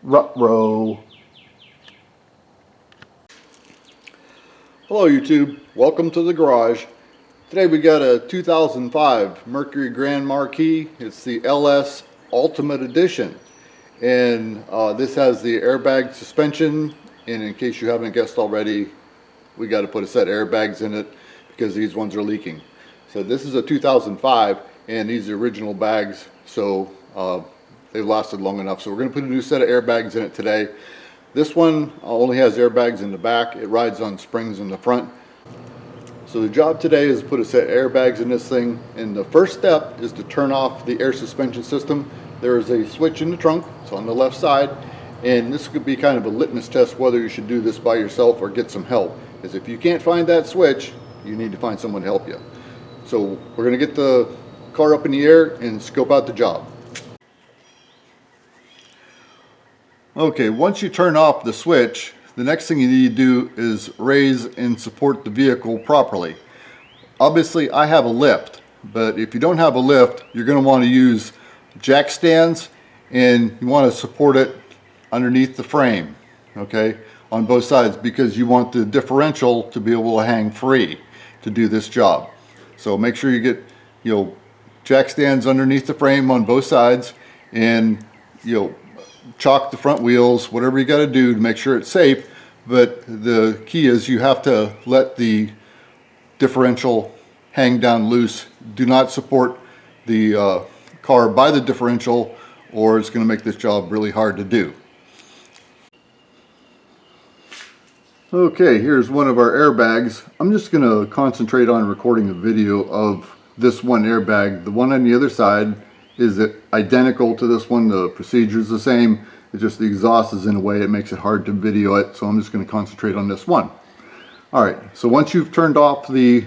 Ruh-roh. Hello YouTube, welcome to the garage. Today we got a 2005 Mercury Grand Marquis. It's the LS Ultimate Edition, and this has the airbag suspension, and in case you haven't guessed already, we got to put a set of airbags in it because these ones are leaking. So this is a 2005 and these are original bags, so they've lasted long enough. So we're going to put a new set of airbags in it today. This one only has airbags in the back. It rides on springs in the front. So the job today is to put a set of airbags in this thing, and the first step is to turn off the air suspension system. There is a switch in the trunk, it's on the left side, and this could be kind of a litmus test whether you should do this by yourself or get some help. Because if you can't find that switch, you need to find someone to help you. So we're going to get the car up in the air and scope out the job. Okay, once you turn off the switch, the next thing you need to do is raise and support the vehicle properly. Obviously I have a lift, but if you don't have a lift, you're going to want to use jack stands, and you want to support it underneath the frame, okay, on both sides, because you want the differential to be able to hang free to do this job. So make sure you get, jack stands underneath the frame on both sides, and chalk the front wheels, whatever you got to do to make sure it's safe. But the key is you have to let the differential hang down loose. Do not support the car by the differential, or it's going to make this job really hard to do. Okay, here's one of our airbags. I'm just going to concentrate on recording a video of this one airbag. The one on the other side is identical to this one. The procedure is the same. It's just the exhaust is in a way it makes it hard to video it, so I'm just going to concentrate on this one. Alright, so once you've turned off the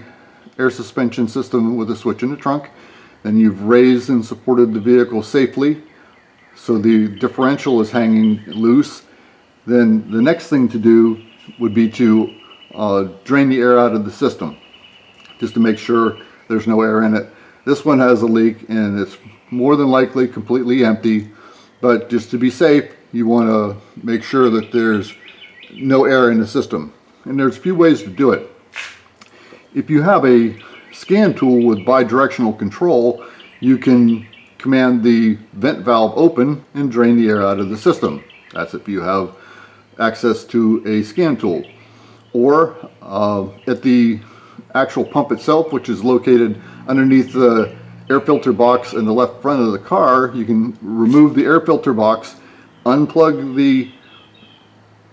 air suspension system with a switch in the trunk, then you've raised and supported the vehicle safely so the differential is hanging loose. Then the next thing to do would be to drain the air out of the system, just to make sure there's no air in it. This one has a leak and it's more than likely completely empty, but just to be safe, you want to make sure that there's no air in the system. And there's a few ways to do it. If you have a scan tool with bidirectional control, you can command the vent valve open and drain the air out of the system. That's if you have access to a scan tool. Or at the actual pump itself, which is located underneath the air filter box in the left front of the car, you can remove the air filter box, unplug the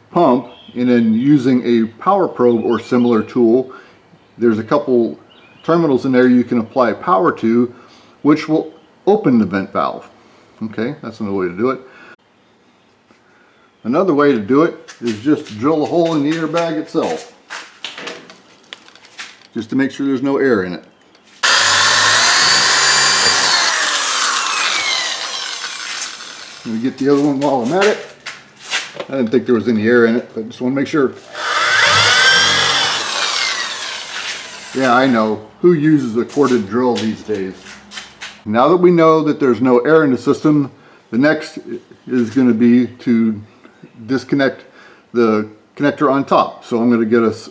pump, and then using a power probe or similar tool, there's a couple terminals in there you can apply power to, which will open the vent valve. Okay, that's another way to do it. Another way to do it is just drill a hole in the airbag itself, just to make sure there's no air in it. I'm going to get the other one while I'm at it. I didn't think there was any air in it, but just want to make sure. Yeah, I know. Who uses a corded drill these days? Now that we know that there's no air in the system, the next is going to be to disconnect the connector on top. So I'm going to get us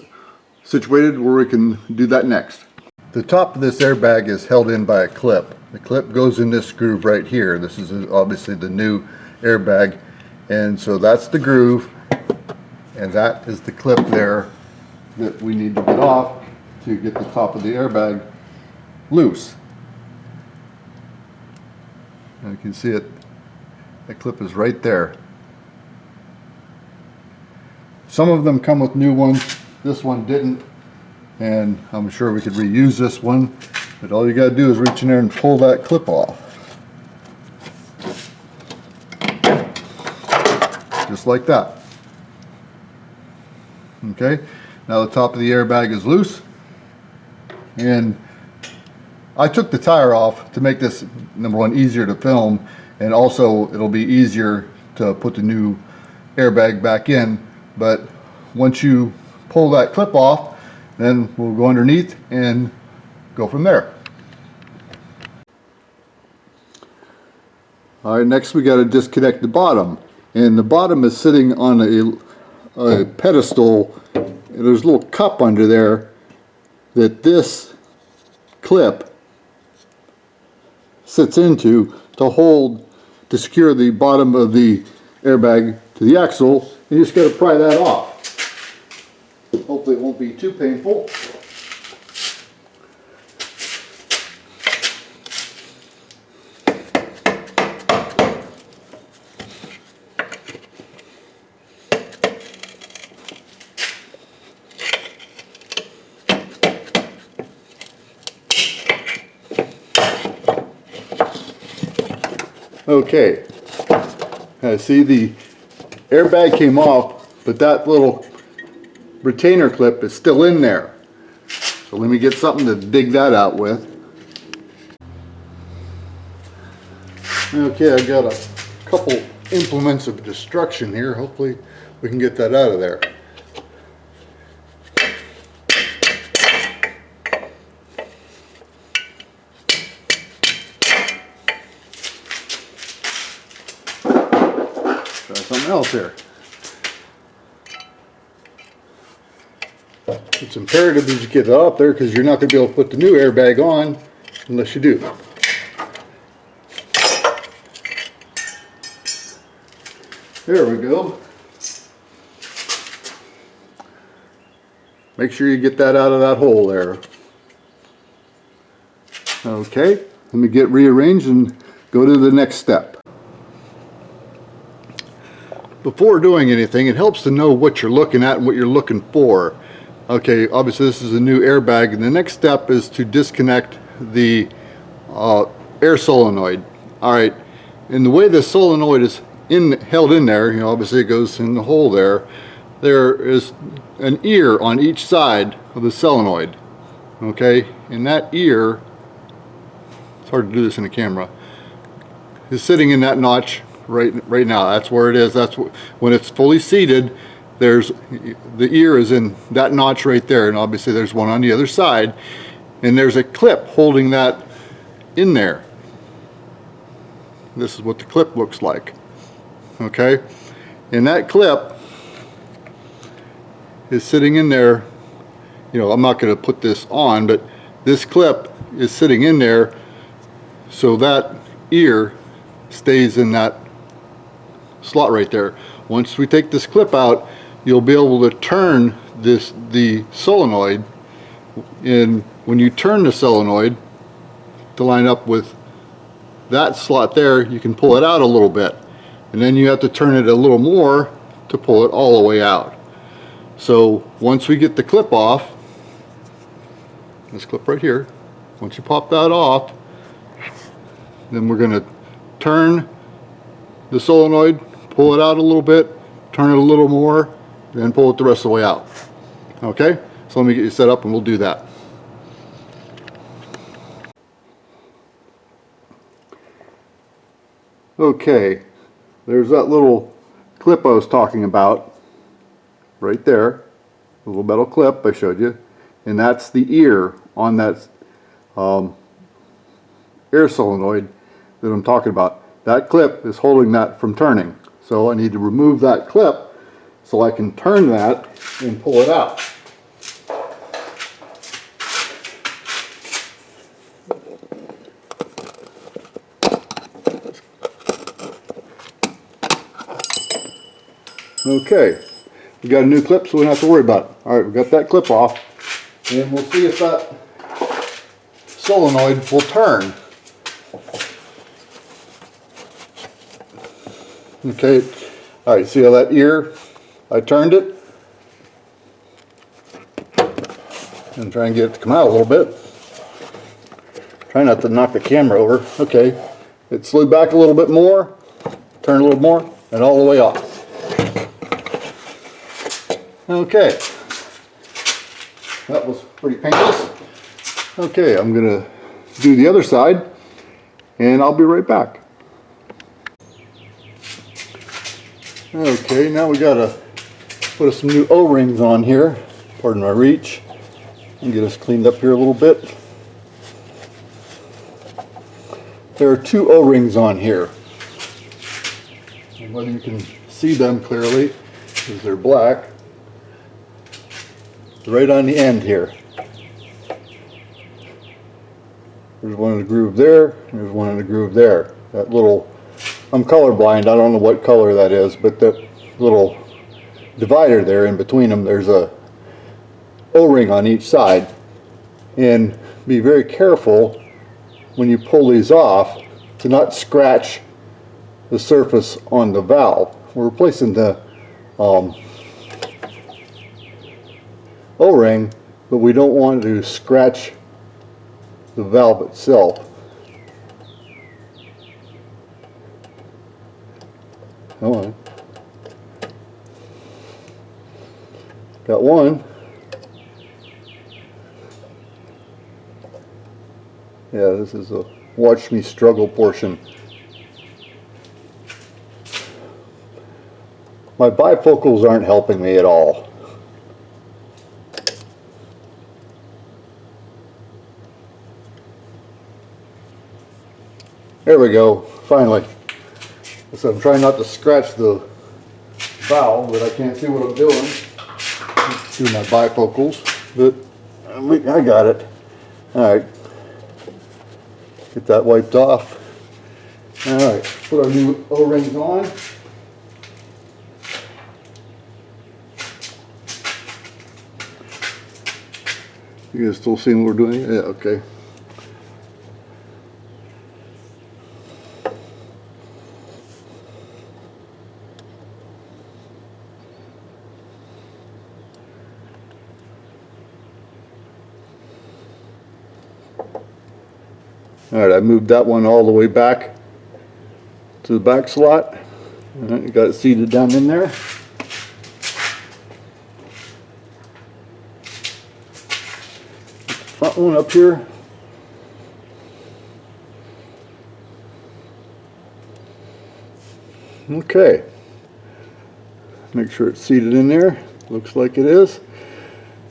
situated where we can do that next. The top of this airbag is held in by a clip. The clip goes in this groove right here. This is obviously the new airbag, and so that's the groove, and that is the clip there that we need to get off to get the top of the airbag loose. And you can see it, the clip is right there. Some of them come with new ones. This one didn't, and I'm sure we could reuse this one, but all you got to do is reach in there and pull that clip off. Just like that. Okay, now the top of the airbag is loose, and I took the tire off to make this, number one, easier to film, and also it'll be easier to put the new airbag back in. But once you pull that clip off, then we'll go underneath and go from there. Alright, next we got to disconnect the bottom. and the bottom is sitting on a pedestal. There's a little cup under there that this clip sits into to secure the bottom of the airbag to the axle. You just got to pry that off. Hopefully it won't be too painful. Okay, see, the airbag came off, but that little retainer clip is still in there. So let me get something to dig that out with. Okay, I got a couple implements of destruction here. Hopefully we can get that out of there. Try something else here. It's imperative that you get it up there because you're not going to be able to put the new airbag on unless you do. There we go. Make sure you get that out of that hole there. Okay, let me get rearranged and go to the next step. Before doing anything, it helps to know what you're looking at and what you're looking for. Okay, obviously this is a new airbag, and the next step is to disconnect the air solenoid. Alright, and the way the solenoid is held in there, you know, obviously it goes in the hole there. There is an ear on each side of the solenoid. Okay, and that ear, it's hard to do this in a camera, is sitting in that notch right now. That's where it is. That's when it's fully seated. There's the ear is in that notch right there, and obviously there's one on the other side, and there's a clip holding that in there. This is what the clip looks like. Okay, and that clip is sitting in there. You know, I'm not going to put this on, but this clip is sitting in there so that ear stays in that slot right there. Once we take this clip out, you'll be able to turn the solenoid, and when you turn the solenoid to line up with that slot there, you can pull it out a little bit, and then you have to turn it a little more to pull it all the way out. So once we get the clip off, this clip right here, once you pop that off, then we're going to turn the solenoid, pull it out a little bit, turn it a little more, then pull it the rest of the way out. Okay, so let me get you set up and we'll do that. Okay, there's that little clip I was talking about right there, a little metal clip I showed you, and that's the ear on that air solenoid that I'm talking about. That clip is holding that from turning, so I need to remove that clip so I can turn that and pull it out. Okay, we got a new clip, so we don't have to worry about it. Alright, we got that clip off, and we'll see if that solenoid will turn. Okay, alright, see how that ear, I turned it, and try and get it to come out a little bit. Try not to knock the camera over. Okay, it slid back a little bit more, turn a little more, and all the way off. Okay, that was pretty painless. Okay, I'm going to do the other side, and I'll be right back. Okay, now we got to put some new O-rings on here, pardon my reach, and get us cleaned up here a little bit. There are two O-rings on here, and whether you can see them clearly because they're black. Right on the end here. There's one in the groove there, there's one in the groove there. That little, I'm colorblind, I don't know what color that is, but that little divider there in between them, there's a O-ring on each side. And be very careful when you pull these off to not scratch the surface on the valve. We're replacing the O-ring, but we don't want to scratch the valve itself. Come on. Got one. Yeah, this is a watch me struggle portion. My bifocals aren't helping me at all. There we go, finally. So I'm trying not to scratch the valve, but I can't see what I'm doing through my bifocals, but I got it. Alright, get that wiped off. Alright, put our new O-rings on. You guys still seeing what we're doing? Yeah, okay. Alright, I moved that one all the way back to the back slot. Alright, you got it seated down in there. Front one up here. Okay. Make sure it's seated in there. Looks like it is.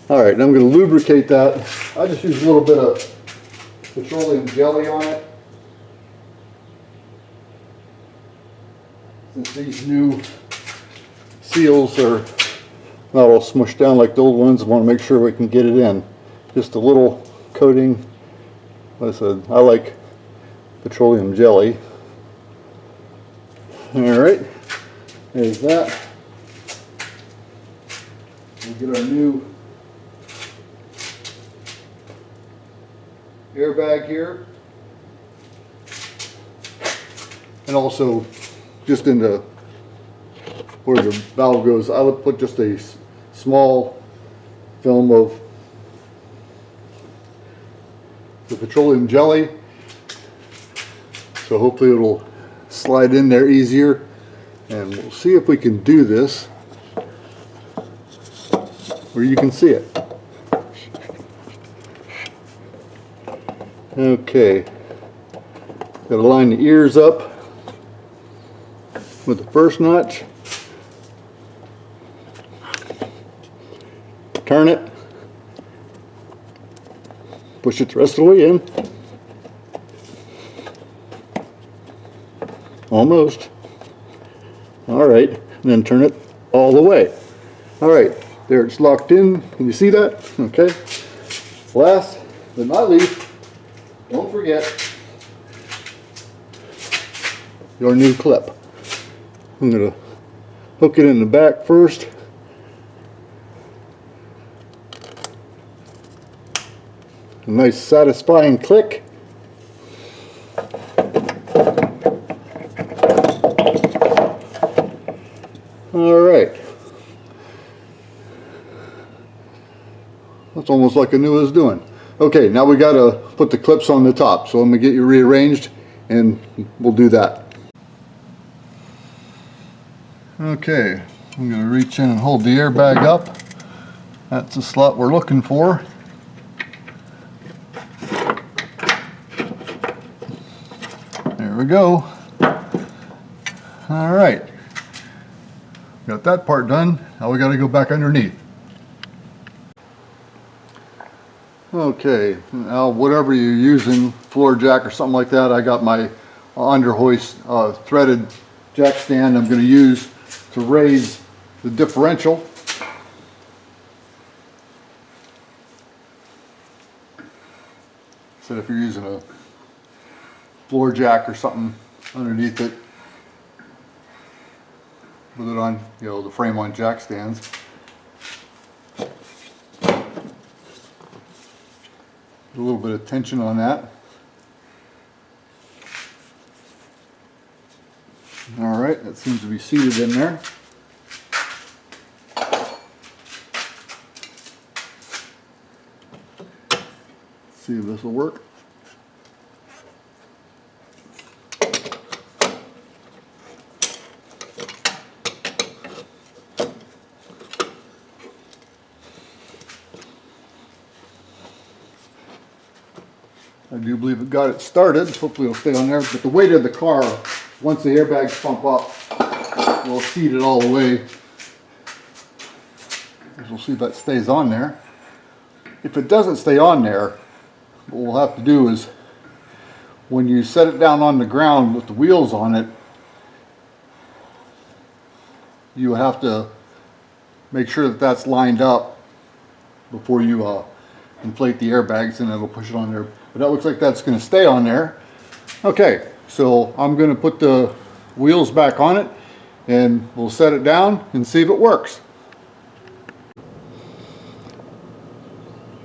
Alright, now I'm going to lubricate that. I just use a little bit of petroleum jelly on it. Since these new seals are not all smushed down like the old ones, I want to make sure we can get it in. Just a little coating. Like I said, I like petroleum jelly. Alright, there's that. We'll get our new airbag here, and also just in the where the valve goes, I would put just a small film of the petroleum jelly, so hopefully it'll slide in there easier. And we'll see if we can do this where you can see it. Okay, got to line the ears up with the first notch, turn it, push it the rest of the way in, almost, alright, and then turn it all the way. Alright, there it's locked in, can you see that? Okay, last but not least, don't forget your new clip. I'm going to hook it in the back first. A nice satisfying click. Alright. That's almost like I knew what I was doing. Okay, now we got to put the clips on the top, so I'm going to get you rearranged and we'll do that. Okay, I'm going to reach in and hold the airbag up. That's the slot we're looking for. There we go. Alright, got that part done. Now we got to go back underneath. Okay, now whatever you're using, floor jack or something like that, I got my underhoist threaded jack stand I'm going to use to raise the differential. So if you're using a floor jack or something underneath it, with it on, you know, the frame on jack stands. A little bit of tension on that. All right, that seems to be seated in there. Let's see if this will work. I do believe it got it started. Hopefully it'll stay on there. But the weight of the car, once the airbags pump up, will seat it all the way. We'll see if that stays on there. If it doesn't stay on there, what we'll have to do is, when you set it down on the ground with the wheels on it, you have to make sure that that's lined up before you inflate the airbags, and it'll push it on there. But that looks like that's going to stay on there. Okay, so I'm going to put the wheels back on it and we'll set it down and see if it works.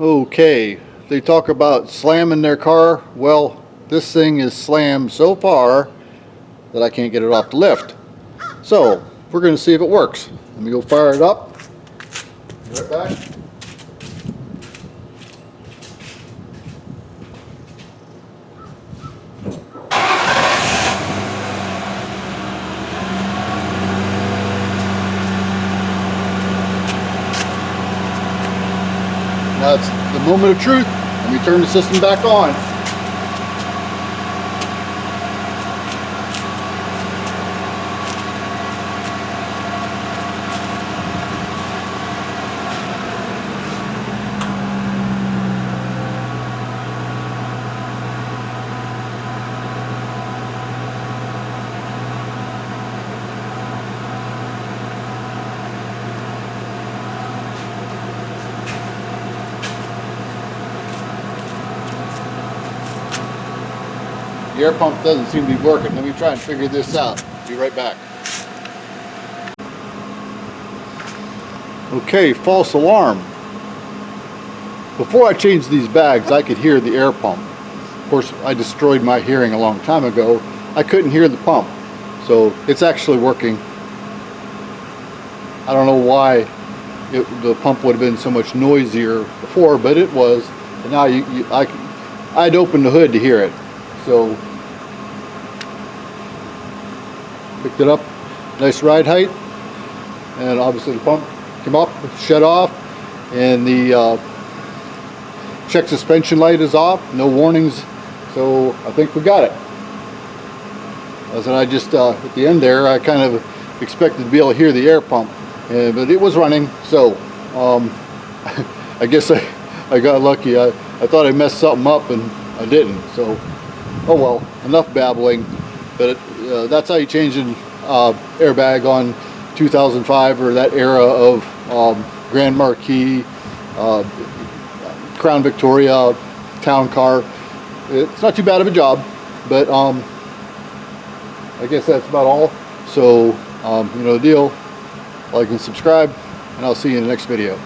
Okay, they talk about slamming their car. Well, this thing is slammed so far that I can't get it off the lift. So we're going to see if it works. Let me go fire it up. Be right back. Now it's the moment of truth. Let me turn the system back on. The air pump doesn't seem to be working. Let me try and figure this out. Be right back. Okay, false alarm. Before I changed these bags, I could hear the air pump. Of course, I destroyed my hearing a long time ago. I couldn't hear the pump. So it's actually working. I don't know why the pump would have been so much noisier before, but it was. And now I'd opened the hood to hear it. So picked it up, nice ride height, and obviously the pump came up, shut off, and the check suspension light is off, no warnings, so I think we got it. As I just at the end there, I kind of expected to be able to hear the air pump, but it was running, so I guess I got lucky. I thought I messed something up and I didn't, so oh well, enough babbling. But that's how you change an airbag on 2005 or that era of Grand Marquis, Crown Victoria, town car. It's not too bad of a job, but I guess that's about all. So you know the deal. Like and subscribe, and I'll see you in the next video.